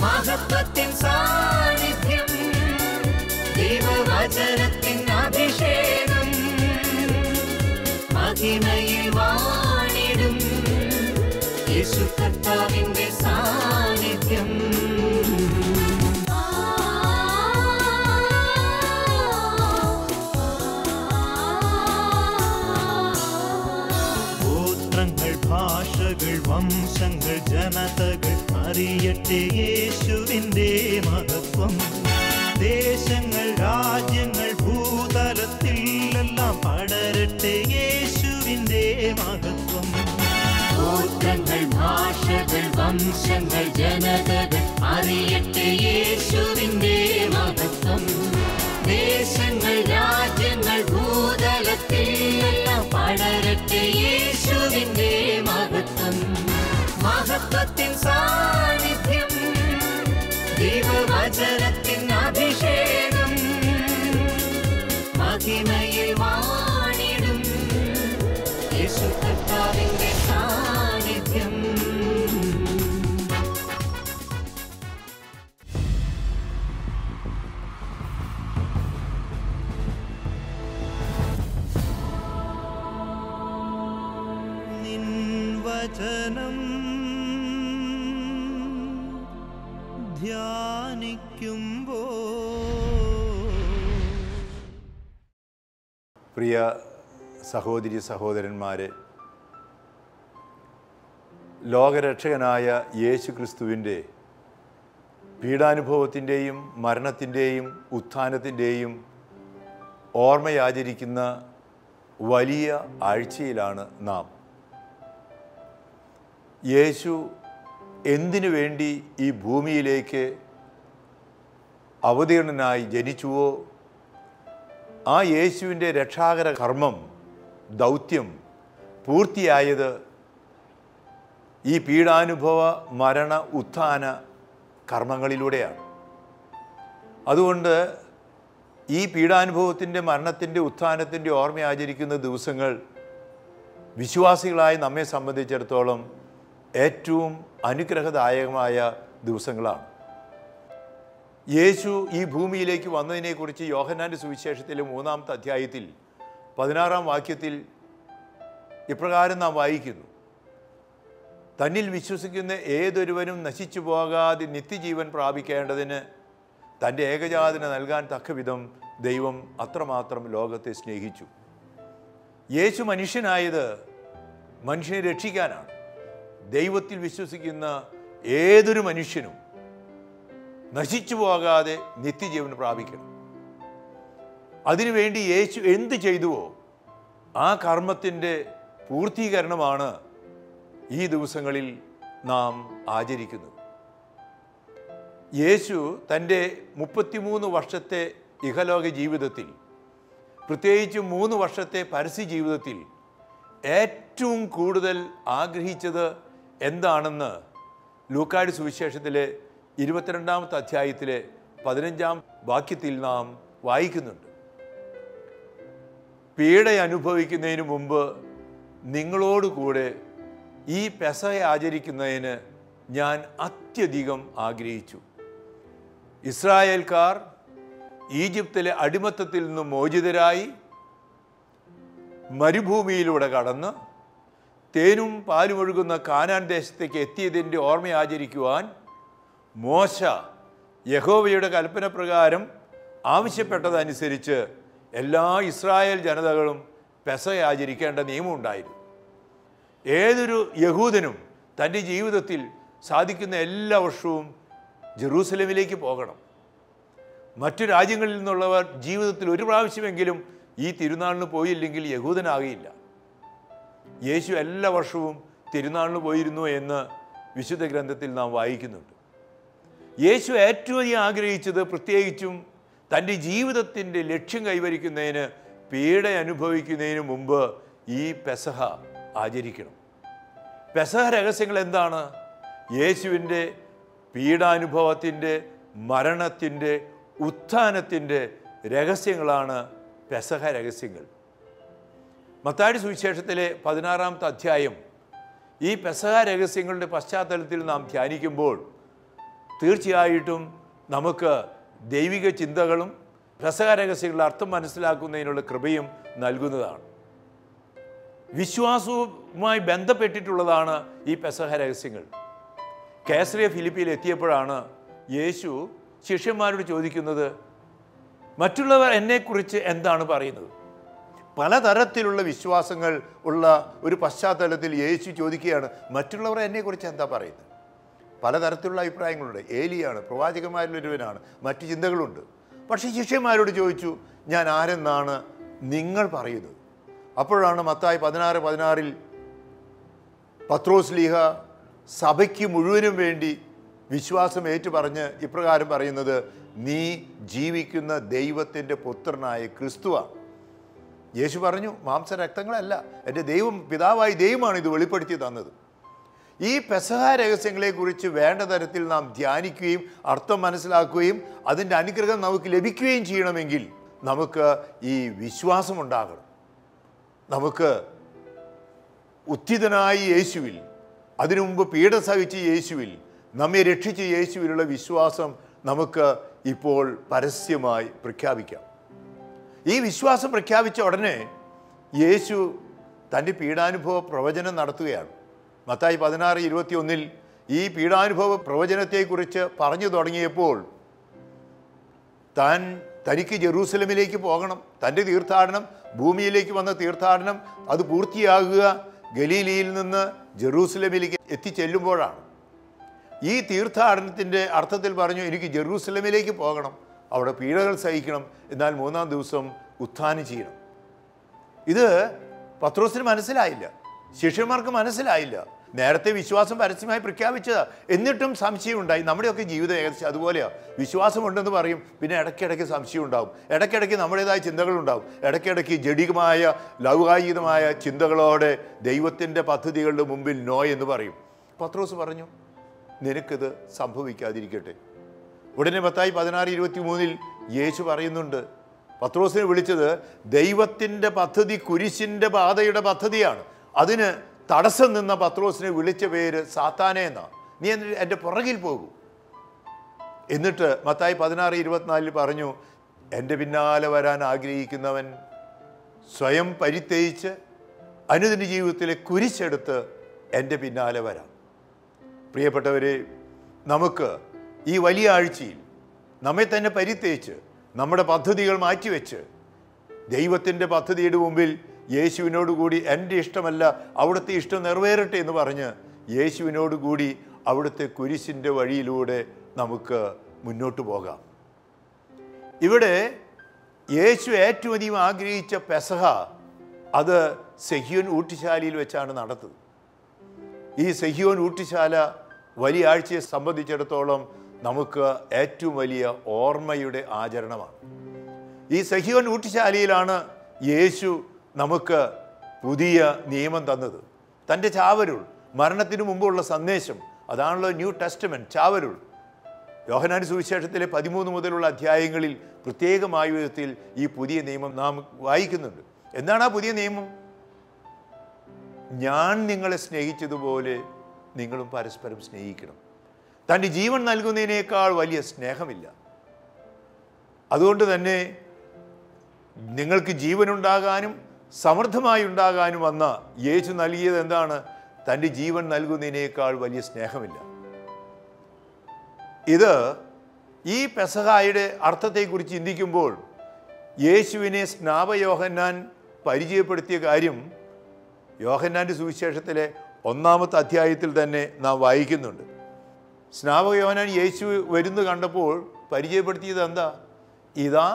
മഹത്വത്തിൻ സാന്നിധ്യം, ദൈവവചനത്തിൻ അഭിഷേകം, മഹിമയിൽ വാണിടും യേശു കർത്താവിന്റെ സാന്നിധ്യം. ഗോത്രങ്ങൾ, ഭാഷകൾ, വംശങ്ങൾ, ജനതകൾ അറിയട്ടെ യേശുവിൻ്റെ മഹത്വം. ദേശങ്ങൾ, രാജ്യങ്ങൾ, ഭൂതലത്തിൽ എല്ലാം പടരട്ടെ യേശുവിൻ്റെ മഹത്വം. ഗോത്രങ്ങൾ, ഭാഷകൾ, വംശങ്ങൾ, ജനതകൾ അറിയട്ടെ യേശുവിന്റെ മഹത്വം. ദേശങ്ങൾ, രാജ്യങ്ങൾ, ഭൂതലത്തിൽ എല്ലാം പടരട്ടെ യേശുവിന്റെ മഹത്വം. മഹത്വത്തിൻ സാന്നിധ്യം, ദൈവവചനത്തിൻ അഭിഷേകം, മഹിമയിൽ വാണിടും യേശു കർത്താവിന്റെ സാന്നിധ്യം. നിൻ വചനം ധ്യാനിക്കുമ്പോൾ. പ്രിയ സഹോദരി സഹോദരന്മാരെ, ലോകരക്ഷകനായ യേശു ക്രിസ്തുവിൻ്റെ പീഡാനുഭവത്തിൻ്റെയും മരണത്തിൻ്റെയും ഉത്ഥാനത്തിൻ്റെയും ഓർമ്മയാചരിക്കുന്ന വലിയ ആഴ്ചയിലാണ് നാം. യേശു എന്തിനു വേണ്ടി ഈ ഭൂമിയിലേക്ക് അവതീർണനായി ജനിച്ചുവോ, ആ യേശുവിൻ്റെ രക്ഷാകര കർമ്മം, ദൗത്യം പൂർത്തിയായത് ഈ പീഡാനുഭവ മരണ ഉത്ഥാന കർമ്മങ്ങളിലൂടെയാണ്. അതുകൊണ്ട് ഈ പീഡാനുഭവത്തിൻ്റെ, മരണത്തിൻ്റെ, ഉത്ഥാനത്തിൻ്റെ ഓർമ്മ ആചരിക്കുന്ന ദിവസങ്ങൾ വിശ്വാസികളായി നമ്മെ സംബന്ധിച്ചിടത്തോളം ഏറ്റവും അനുഗ്രഹദായകമായ ദിവസങ്ങളാണ്. യേശു ഈ ഭൂമിയിലേക്ക് വന്നതിനെക്കുറിച്ച് യോഹന്നാൻ്റെ സുവിശേഷത്തിലെ 3-ാമത്തെ അധ്യായത്തിൽ 16-ാം വാക്യത്തിൽ ഇപ്രകാരം നാം വായിക്കുന്നു: തന്നിൽ വിശ്വസിക്കുന്ന ഏതൊരുവനും നശിച്ചു പോകാതെ നിത്യജീവൻ പ്രാപിക്കേണ്ടതിന് തൻ്റെ ഏകജാതനെ നൽകാൻ തക്കവിധം ദൈവം അത്രമാത്രം ലോകത്തെ സ്നേഹിച്ചു. യേശു മനുഷ്യനായത് മനുഷ്യനെ രക്ഷിക്കാനാണ്. ദൈവത്തിൽ വിശ്വസിക്കുന്ന ഏതൊരു മനുഷ്യനും നശിച്ചു പോകാതെ നിത്യജീവൻ പ്രാപിക്കണം. അതിനുവേണ്ടി യേശു എന്ത് ചെയ്തുവോ ആ കർമ്മത്തിൻ്റെ പൂർത്തീകരണമാണ് ഈ ദിവസങ്ങളിൽ നാം ആചരിക്കുന്നത്. യേശു തൻ്റെ 33 വർഷത്തെ ഇഹലോക ജീവിതത്തിൽ, പ്രത്യേകിച്ച് 3 വർഷത്തെ പരസ്യ ജീവിതത്തിൽ ഏറ്റവും കൂടുതൽ ആഗ്രഹിച്ചത് എന്താണെന്ന് ലൂക്കായുടെ സുവിശേഷത്തിലെ 22-ാമത്തെ അധ്യായത്തിലെ 15-ാം വാക്യത്തിൽ നാം വായിക്കുന്നുണ്ട്. പീഡ അനുഭവിക്കുന്നതിന് മുമ്പ് നിങ്ങളോടുകൂടെ ഈ പെസഹ ആചരിക്കുന്നതിന് ഞാൻ അത്യധികം ആഗ്രഹിച്ചു. ഇസ്രായേൽക്കാർ ഈജിപ്തിലെ അടിമത്തത്തിൽ നിന്ന് മോചിതരായി മരുഭൂമിയിലൂടെ കടന്ന് തേനും പാലുമൊഴുകുന്ന കാനാൻ ദേശത്തേക്ക് എത്തിയതിൻ്റെ ഓർമ്മ ആചരിക്കുവാൻ മോശ യഹോവയുടെ കൽപ്പന പ്രകാരം ആവശ്യപ്പെട്ടതനുസരിച്ച് എല്ലാ ഇസ്രായേൽ ജനതകളും പെസഹ ആചരിക്കേണ്ട നിയമമുണ്ടായിരുന്നു. ഏതൊരു യഹൂദനും തൻ്റെ ജീവിതത്തിൽ സാധിക്കുന്ന എല്ലാ വർഷവും ജെറൂസലേമിലേക്ക് പോകണം. മറ്റു രാജ്യങ്ങളിൽ നിന്നുള്ളവർ ജീവിതത്തിൽ ഒരു പ്രാവശ്യമെങ്കിലും ഈ തിരുനാളിന് പോയില്ലെങ്കിൽ യഹൂദനാകില്ല. യേശു എല്ലാ വർഷവും തിരുനാളിന് പോയിരുന്നു എന്ന് വിശുദ്ധ ഗ്രന്ഥത്തിൽ നാം വായിക്കുന്നുണ്ട്. യേശു ഏറ്റവും അധികം ആഗ്രഹിച്ചത്, പ്രത്യേകിച്ചും തൻ്റെ ജീവിതത്തിൻ്റെ ലക്ഷ്യം കൈവരിക്കുന്നതിന്, പീഡ അനുഭവിക്കുന്നതിന് മുമ്പ് ഈ പെസഹ ആചരിക്കണം. പെസഹ രഹസ്യങ്ങൾ എന്താണ്? യേശുവിൻ്റെ പീഡാനുഭവത്തിൻ്റെ, മരണത്തിൻ്റെ, ഉത്ഥാനത്തിൻ്റെ രഹസ്യങ്ങളാണ് പെസഹ രഹസ്യങ്ങൾ. മത്തായിയുടെ സുവിശേഷത്തിലെ 16-ാമത്തെ അധ്യായം ഈ പെസഹ രഹസ്യങ്ങളുടെ പശ്ചാത്തലത്തിൽ നാം ധ്യാനിക്കുമ്പോൾ തീർച്ചയായിട്ടും നമുക്ക് ദൈവിക ചിന്തകളും പെസഹ രഹസ്യങ്ങളുടെ അർത്ഥം മനസ്സിലാക്കുന്നതിനുള്ള കൃപയും നൽകുന്നതാണ്. വിശ്വാസവുമായി ബന്ധപ്പെട്ടിട്ടുള്ളതാണ് ഈ പെസഹ രഹസ്യങ്ങൾ. കേസറിയ ഫിലിപ്പിയിൽ എത്തിയപ്പോഴാണ് യേശു ശിഷ്യന്മാരോട് ചോദിക്കുന്നത്, മറ്റുള്ളവർ എന്നെക്കുറിച്ച് എന്താണ് പറയുന്നത്? പലതരത്തിലുള്ള വിശ്വാസങ്ങൾ ഉള്ള ഒരു പശ്ചാത്തലത്തിൽ യേശു ചോദിക്കുകയാണ്, മറ്റുള്ളവർ എന്നെക്കുറിച്ച് എന്താ പറയുന്നത്? പലതരത്തിലുള്ള അഭിപ്രായങ്ങളുണ്ട്. ഏലിയാണ്, പ്രവാചകന്മാരിലൊരുവനാണ്, മറ്റു ചിന്തകളുണ്ട്. പക്ഷേ ശിഷ്യന്മാരോട് ചോദിച്ചു, ഞാൻ ആരെന്നാണ് നിങ്ങൾ പറയുന്നത്? അപ്പോഴാണ് മത്തായി 16:16 പത്രോസ് ലീഹ സഭയ്ക്ക് മുഴുവനും വേണ്ടി വിശ്വാസം ഏറ്റുപറഞ്ഞ് ഇപ്രകാരം പറയുന്നത്, നീ ജീവിക്കുന്ന ദൈവത്തിൻ്റെ പുത്രനായ ക്രിസ്തുവാണ്. യേശു പറഞ്ഞു, മാംസരക്തങ്ങളല്ല, എൻ്റെ ദൈവം, പിതാവായ ദൈവമാണ് ഇത് വെളിപ്പെടുത്തി തന്നത്. ഈ പെസഹ രഹസ്യങ്ങളെക്കുറിച്ച് വേണ്ട തരത്തിൽ നാം ധ്യാനിക്കുകയും അർത്ഥം മനസ്സിലാക്കുകയും അതിൻ്റെ അനുഗ്രഹം നമുക്ക് ലഭിക്കുകയും ചെയ്യണമെങ്കിൽ നമുക്ക് ഈ വിശ്വാസമുണ്ടാകണം. നമുക്ക് ഉത്ഥിതനായ യേശുവിൽ, അതിനു മുമ്പ് പീഡ സഹിച്ച യേശുവിൽ, നമ്മെ രക്ഷിച്ച യേശുവിലുള്ള വിശ്വാസം നമുക്ക് ഇപ്പോൾ പരസ്യമായി പ്രഖ്യാപിക്കാം. ഈ വിശ്വാസം പ്രഖ്യാപിച്ച ഉടനെ യേശു തൻ്റെ പീഡാനുഭവ പ്രവചനം നടത്തുകയാണ്. മത്തായി 16:21 ഈ പീഡാനുഭവ പ്രവചനത്തെക്കുറിച്ച് പറഞ്ഞു തുടങ്ങിയപ്പോൾ തനിക്ക് ജെറൂസലമിലേക്ക് പോകണം, തൻ്റെ തീർത്ഥാടനം, ഭൂമിയിലേക്ക് വന്ന തീർത്ഥാടനം അത് പൂർത്തിയാകുക ഗലീലയിൽ നിന്ന് ജെറൂസലമിലേക്ക് എത്തിച്ചെല്ലുമ്പോഴാണ്. ഈ തീർത്ഥാടനത്തിൻ്റെ അർത്ഥത്തിൽ പറഞ്ഞു, എനിക്ക് ജെറൂസലമിലേക്ക് പോകണം, അവിടെ പീഡകൾ സഹിക്കണം, എന്നാൽ 3-ാം ദിവസം ഉത്ഥാനം ചെയ്യണം. ഇത് പത്രോസിന് മനസ്സിലായില്ല, ശിഷ്യന്മാർക്ക് മനസ്സിലായില്ല. നേരത്തെ വിശ്വാസം പരസ്യമായി പ്രഖ്യാപിച്ചതാ, എന്നിട്ടും സംശയമുണ്ടായി. നമ്മുടെയൊക്കെ ജീവിതം ഏകദേശം അതുപോലെയാണ്. വിശ്വാസമുണ്ടെന്ന് പറയും, പിന്നെ ഇടയ്ക്കിടയ്ക്ക് സംശയം ഉണ്ടാവും, ഇടയ്ക്കിടയ്ക്ക് നമ്മുടേതായ ചിന്തകളുണ്ടാവും, ഇടയ്ക്കിടയ്ക്ക് ജഡികമായ ലൗകായുധമായ ചിന്തകളോടെ ദൈവത്തിൻ്റെ പദ്ധതികളുടെ മുമ്പിൽ നോ എന്ന് പറയും. പത്രോസ് പറഞ്ഞു, നിനക്കിത് സംഭവിക്കാതിരിക്കട്ടെ. ഉടനെ മത്തായി 16:23 യേശു പറയുന്നുണ്ട്, പത്രോസിനെ വിളിച്ചത് ദൈവത്തിൻ്റെ പദ്ധതി കുരിശിൻ്റെ പാതയുടെ പദ്ധതിയാണ്. അതിന് തടസ്സം നിന്ന പത്രോസിനെ വിളിച്ച പേര് സാത്താനെ എന്നാണ്. നീ എൻ്റെ പുറകിൽ പോകൂ. എന്നിട്ട് മത്തായി 16:24 പറഞ്ഞു, എൻ്റെ പിന്നാലെ വരാൻ ആഗ്രഹിക്കുന്നവൻ സ്വയം പരിത്യജിച്ച് അനുദിന ജീവിതത്തിലെ കുരിശെടുത്ത് എൻ്റെ പിന്നാലെ വരാം. പ്രിയപ്പെട്ടവരെ, നമുക്ക് ഈ വലിയ ആഴ്ചയിൽ നമ്മെ തന്നെ പരിത്യജിച്ച് നമ്മുടെ പദ്ധതികൾ മാറ്റിവെച്ച് ദൈവത്തിൻ്റെ പദ്ധതിയുടെ മുമ്പിൽ യേശുവിനോടുകൂടി എൻ്റെ ഇഷ്ടമല്ല അവിടുത്തെ ഇഷ്ടം നിറവേറട്ടെ എന്ന് പറഞ്ഞ് യേശുവിനോടുകൂടി അവിടുത്തെ കുരിശിൻ്റെ വഴിയിലൂടെ നമുക്ക് മുന്നോട്ട് പോകാം. ഇവിടെ യേശു ഏറ്റവും അധികം ആഗ്രഹിച്ച പെസഹ അത് സെഹിയോൻ ഊട്ടുശാലയിൽ വെച്ചാണ് നടത്തുന്നത്. ഈ സെഹിയോൻ ഊട്ടുശാല വലിയ ആഴ്ചയെ സംബന്ധിച്ചിടത്തോളം നമുക്ക് ഏറ്റവും വലിയ ഓർമ്മയുടെ ആചരണമാണ്. ഈ സെഹിയോൻ ഊട്ടുശാലയിലാണ് യേശു നമുക്ക് പുതിയ നിയമം തന്നത്. തൻ്റെ ചാവരുൾ, മരണത്തിനു മുമ്പുള്ള സന്ദേശം, അതാണല്ലോ ന്യൂ ടെസ്റ്റമെൻറ്റ്, ചാവരുൾ. യോഹന്നാൻ സുവിശേഷത്തിലെ 13 മുതലുള്ള അധ്യായങ്ങളിൽ പ്രത്യേകമായ വിധത്തിൽ ഈ പുതിയ നിയമം നാം വായിക്കുന്നുണ്ട്. എന്താണ് ആ പുതിയ നിയമം? ഞാൻ നിങ്ങളെ സ്നേഹിച്ചതുപോലെ നിങ്ങളും പരസ്പരം സ്നേഹിക്കണം. തൻ്റെ ജീവൻ നൽകുന്നതിനേക്കാൾ വലിയ സ്നേഹമില്ല. അതുകൊണ്ട് തന്നെ നിങ്ങൾക്ക് ജീവനുണ്ടാകാനും സമൃദ്ധമായി ഉണ്ടാകാനും വന്ന യേശു നൽകിയത് എന്താണ്? തൻ്റെ ജീവൻ നൽകുന്നതിനേക്കാൾ വലിയ സ്നേഹമില്ല. ഇത് ഈ പെസഹായുടെ അർത്ഥത്തെക്കുറിച്ച് ചിന്തിക്കുമ്പോൾ യേശുവിനെ സ്നാപകയോഹന്നാൻ പരിചയപ്പെടുത്തിയ കാര്യം യോഹന്നാൻ്റെ സുവിശേഷത്തിലെ 1-ാമത്തെ അധ്യായത്തിൽ തന്നെ നാം വായിക്കുന്നുണ്ട്. സ്നാപകയോഹന്നാൻ യേശു വരുന്നു കണ്ടപ്പോൾ പരിചയപ്പെടുത്തിയത് എന്താ? ഇതാ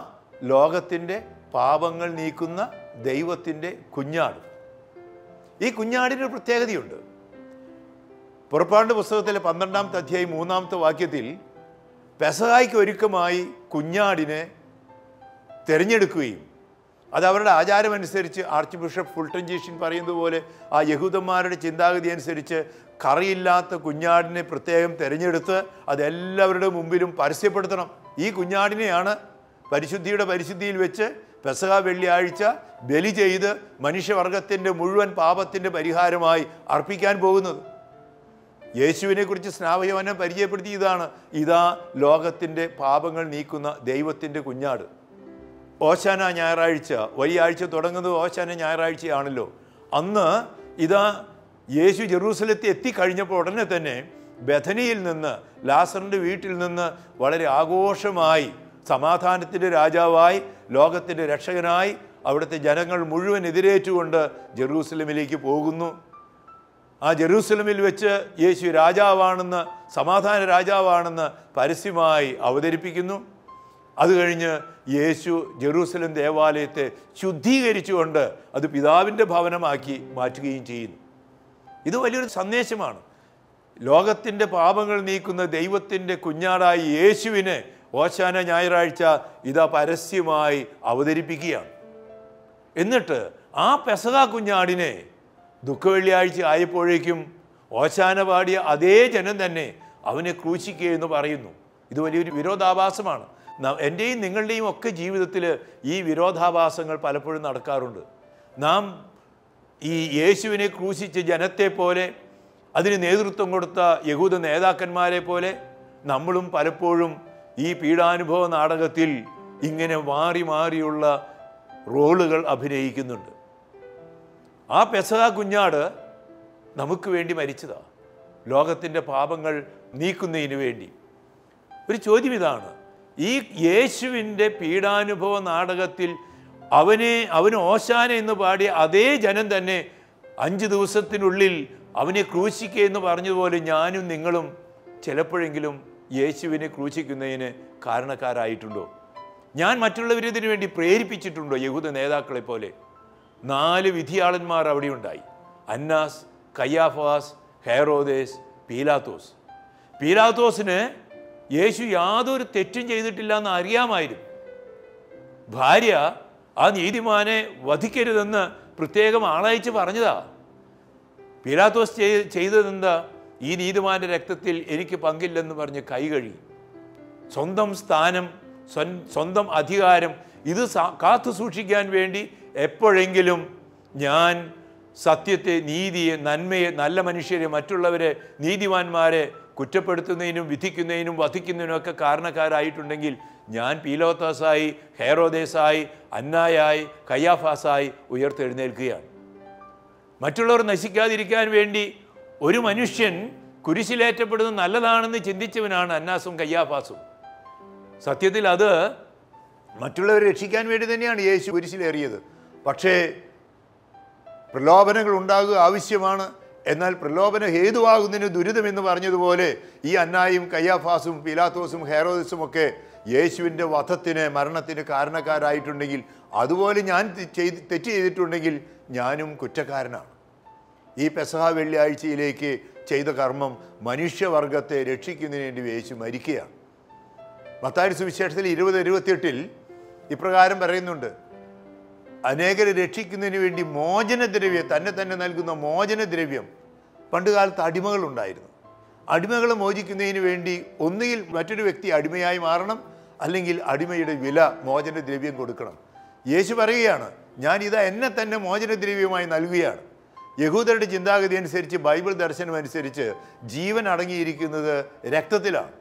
ലോകത്തിൻ്റെ പാപങ്ങൾ നീക്കുന്ന ദൈവത്തിൻ്റെ കുഞ്ഞാട്. ഈ കുഞ്ഞാടിനൊരു പ്രത്യേകതയുണ്ട്. പുറപ്പാടിൻ്റെ പുസ്തകത്തിലെ 12-ാമത്തെ അധ്യായം 3-ാമത്തെ വാക്യത്തിൽ പെസഹായ്ക്ക് ഒരുക്കമായി കുഞ്ഞാടിനെ തിരഞ്ഞെടുക്കുകയും അത് അവരുടെ ആചാരമനുസരിച്ച് ആർച്ച് ബിഷപ്പ് ഫുൾട്ടൻ ജീഷൻ പറയുന്നത് പോലെ ആ യഹൂദന്മാരുടെ ചിന്താഗതി അനുസരിച്ച് കറിയില്ലാത്ത കുഞ്ഞാടിനെ പ്രത്യേകം തിരഞ്ഞെടുത്ത് അതെല്ലാവരുടെ മുമ്പിലും പരസ്യപ്പെടുത്തണം. ഈ കുഞ്ഞാടിനെയാണ് പരിശുദ്ധിയുടെ പരിശുദ്ധിയിൽ വെച്ച് പെസഹ വെള്ളിയാഴ്ച ബലി ചെയ്ത് മനുഷ്യവർഗത്തിൻ്റെ മുഴുവൻ പാപത്തിൻ്റെ പരിഹാരമായി അർപ്പിക്കാൻ പോകുന്നത്. യേശുവിനെക്കുറിച്ച് സ്നാപകയോഹന്നാൻ പരിചയപ്പെടുത്തിയതാണ്, ഇതാ ലോകത്തിൻ്റെ പാപങ്ങൾ നീക്കുന്ന ദൈവത്തിൻ്റെ കുഞ്ഞാട്. ഓശാന ഞായറാഴ്ച, വലിയ ആഴ്ച തുടങ്ങുന്നത് ഓശാന ഞായറാഴ്ചയാണല്ലോ. അന്ന് ഇതാ യേശു ജെറൂസലത്തിൽ എത്തിക്കഴിഞ്ഞപ്പോൾ ഉടനെ തന്നെ ബഥനിയിൽ നിന്ന്, ലാസറിൻ്റെ വീട്ടിൽ നിന്ന് വളരെ ആഘോഷമായി സമാധാനത്തിൻ്റെ രാജാവായി, ലോകത്തിൻ്റെ രക്ഷകനായി അവിടുത്തെ ജനങ്ങൾ മുഴുവൻ എതിരേറ്റുകൊണ്ട് ജെറൂസലമിലേക്ക് പോകുന്നു. ആ ജെറൂസലമിൽ വെച്ച് യേശു രാജാവാണെന്ന്, സമാധാന രാജാവാണെന്ന് പരസ്യമായി അവതരിപ്പിക്കുന്നു. അത് കഴിഞ്ഞ് യേശു ജെറൂസലം ദേവാലയത്തെ ശുദ്ധീകരിച്ചുകൊണ്ട് അത് പിതാവിൻ്റെ ഭവനമാക്കി മാറ്റുകയും ചെയ്യുന്നു. ഇത് വലിയൊരു സന്ദേശമാണ്. ലോകത്തിൻ്റെ പാപങ്ങൾ നീക്കുന്ന ദൈവത്തിൻ്റെ കുഞ്ഞാടായ യേശുവിനെ ഓശാന ഞായറാഴ്ച ഇതാ പരസ്യമായി അവതരിപ്പിക്കുകയാണ്. എന്നിട്ട് ആ പെസഹ കുഞ്ഞാടിനെ ദുഃഖവെള്ളിയാഴ്ച ആയപ്പോഴേക്കും ഓശാന പാടിയ അതേ ജനം തന്നെ അവനെ ക്രൂശിക്കുക എന്ന് പറയുന്നു. ഇത് വലിയൊരു വിരോധാഭാസമാണ്. എൻ്റെയും നിങ്ങളുടെയും ഒക്കെ ജീവിതത്തിൽ ഈ വിരോധാഭാസങ്ങൾ പലപ്പോഴും നടക്കാറുണ്ട്. നാം ഈ യേശുവിനെ ക്രൂശിച്ച ജനത്തെ പോലെ, അതിന് നേതൃത്വം കൊടുത്ത യഹൂദ നേതാക്കന്മാരെ പോലെ നമ്മളും പലപ്പോഴും ഈ പീഡാനുഭവ നാടകത്തിൽ ഇങ്ങനെ മാറി മാറിയുള്ള റോളുകൾ അഭിനയിക്കുന്നുണ്ട്. ആ പെസഹ കുഞ്ഞാട് നമുക്ക് വേണ്ടി മരിച്ചതാണ്, ലോകത്തിൻ്റെ പാപങ്ങൾ നീക്കുന്നതിന് വേണ്ടി. ഒരു ചോദ്യം ഇതാണ്, ഈ യേശുവിൻ്റെ പീഡാനുഭവ നാടകത്തിൽ അവന് ഓശാന എന്ന് പാടിയ അതേ ജനം തന്നെ 5 ദിവസത്തിനുള്ളിൽ അവനെ ക്രൂശിക്കുക എന്ന് പറഞ്ഞതുപോലെ ഞാനും നിങ്ങളും ചിലപ്പോഴെങ്കിലും യേശുവിനെ ക്രൂശിക്കുന്നതിന് കാരണക്കാരായിട്ടുണ്ടോ? ഞാൻ മറ്റുള്ളവരെ ഇതിനു വേണ്ടി പ്രേരിപ്പിച്ചിട്ടുണ്ടോ? യഹൂദ നേതാക്കളെ പോലെ 4 വിധിയാളന്മാർ അവിടെ ഉണ്ടായി. അന്നാസ്, കയ്യാഫാസ്, ഹെറോദേസ്, പീലാത്തോസ്. പീലാത്തോസിന് യേശു യാതൊരു തെറ്റും ചെയ്തിട്ടില്ല എന്ന് അറിയാമായിരുന്നു. ഭാര്യ ആ നീതിമാനെ വധിക്കരുതെന്ന് പ്രത്യേകം ആളയച്ച് പറഞ്ഞതാ. പീലാത്തോസ് ചെയ്തതെന്താ? ഈ നീതിമാൻ്റെ രക്തത്തിൽ എനിക്ക് പങ്കില്ലെന്ന് പറഞ്ഞ് കൈ കഴുകി. സ്വന്തം സ്ഥാനം, സ്വന്തം അധികാരം ഇത് കാത്തു സൂക്ഷിക്കാൻ വേണ്ടി എപ്പോഴെങ്കിലും ഞാൻ സത്യത്തെ, നീതിയെ, നന്മയെ, നല്ല മനുഷ്യരെ, മറ്റുള്ളവരെ, നീതിമാന്മാരെ കുറ്റപ്പെടുത്തുന്നതിനും വിധിക്കുന്നതിനും വധിക്കുന്നതിനും ഒക്കെ കാരണക്കാരായിട്ടുണ്ടെങ്കിൽ ഞാൻ പീലാത്തോസായി, ഹെറോദേസായി, അന്നായായി, കയ്യാഫാസായി ഉയർത്തെഴുന്നേൽക്കുകയാണ്. മറ്റുള്ളവർ നശിക്കാതിരിക്കാൻ വേണ്ടി ഒരു മനുഷ്യൻ കുരിശിലേറ്റപ്പെടുന്നത് നല്ലതാണെന്ന് ചിന്തിച്ചവനാണ് അന്നാസും കയ്യാഫാസും. സത്യത്തിൽ അത് മറ്റുള്ളവരെ രക്ഷിക്കാൻ വേണ്ടി തന്നെയാണ് യേശു കുരിശിലേറിയത്. പക്ഷേ പ്രലോഭനങ്ങൾ ഉണ്ടാകുക ആവശ്യമാണ്. എന്നാൽ പ്രലോഭന ഹേതുവാകുന്നതിന് ദുരിതമെന്ന് പറഞ്ഞതുപോലെ ഈ അന്നായും കയ്യാഫാസും പീലാത്തോസും ഹെറോദസും ഒക്കെ യേശുവിൻ്റെ വധത്തിന്, മരണത്തിന് കാരണക്കാരായിട്ടുണ്ടെങ്കിൽ, അതുപോലെ ഞാൻ തെറ്റ് ചെയ്തിട്ടുണ്ടെങ്കിൽ ഞാനും കുറ്റക്കാരനാണ്. ഈ പെസഹ വെള്ളിയാഴ്ചയിലേക്ക് ചെയ്ത കർമ്മം മനുഷ്യവർഗത്തെ രക്ഷിക്കുന്നതിന് വേണ്ടി യേശു മരിക്കുകയാണ്. മത്തായി സുവിശേഷത്തിൽ 20:28 ഇപ്രകാരം പറയുന്നുണ്ട്, അനേകരെ രക്ഷിക്കുന്നതിന് വേണ്ടി മോചനദ്രവ്യം, തന്നെ നൽകുന്ന മോചനദ്രവ്യം. പണ്ടുകാലത്ത് അടിമകളുണ്ടായിരുന്നു. അടിമകളെ മോചിക്കുന്നതിന് വേണ്ടി ഒന്നുകിൽ മറ്റൊരു വ്യക്തി അടിമയായി മാറണം, അല്ലെങ്കിൽ അടിമയുടെ വില, മോചനദ്രവ്യം കൊടുക്കണം. യേശു പറയുകയാണ്, ഞാനിതാ എന്നെ തന്നെ മോചനദ്രവ്യമായി നൽകുകയാണ്. യഹൂദരുടെ ചിന്താഗതി അനുസരിച്ച്, ബൈബിൾ ദർശനം അനുസരിച്ച് ജീവൻ അടങ്ങിയിരിക്കുന്നത് രക്തത്തിലാണ്.